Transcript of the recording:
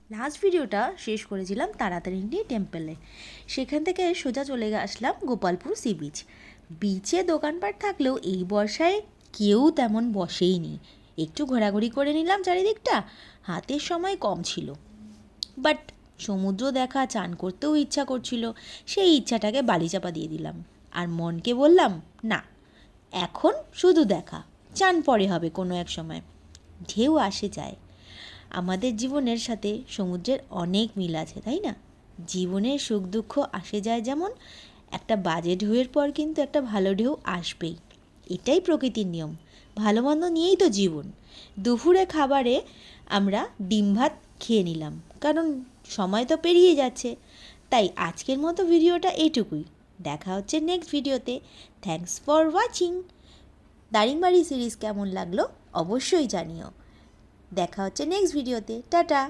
Last ভিডিওটা শেষ করেছিলাম তারাতারিণী টেম্পলে। সেখান থেকে সোজা চলে আসলাম গোপালপুর সি বিচ। বিচে দোকানপাট থাকলেও এই বর্ষায় কেউ তেমন বসেই নি। একটু ঘোরাঘুরি করে নিলাম চারিদিকটা, হাতের সময় কম ছিল। বাট সমুদ্র দেখা, চান করতেও ইচ্ছা করছিল। সেই ইচ্ছাটাকে বালিচাপা দিয়ে দিলাম আর মনকে বললাম, না, এখন শুধু দেখা, চান পরে হবে কোনো এক সময়। ঢেউ আসে যায়। আমাদের জীবনের সাথে সমুদ্রের অনেক মিল আছে, তাই না? জীবনের সুখ দুঃখ আসে যায় যেমন, একটা বাজে ঢেউয়ের পর কিন্তু একটা ভালো ঢেউ আসবেই। এটাই প্রকৃতির নিয়ম। ভালো মন্দ নিয়েই তো জীবন। দুপুরে খাবারে আমরা ডিম ভাত খেয়ে নিলাম, কারণ সময় তো পেরিয়ে যাচ্ছে। তাই আজকের মতো ভিডিওটা এইটুকুই। দেখা হচ্ছে নেক্সট ভিডিওতে। Thanks for watching. Daringbadi series কেমন লাগলো অবশ্যই জানিও। দেখা হচ্ছে নেক্সট ভিডিওতে। টাটা।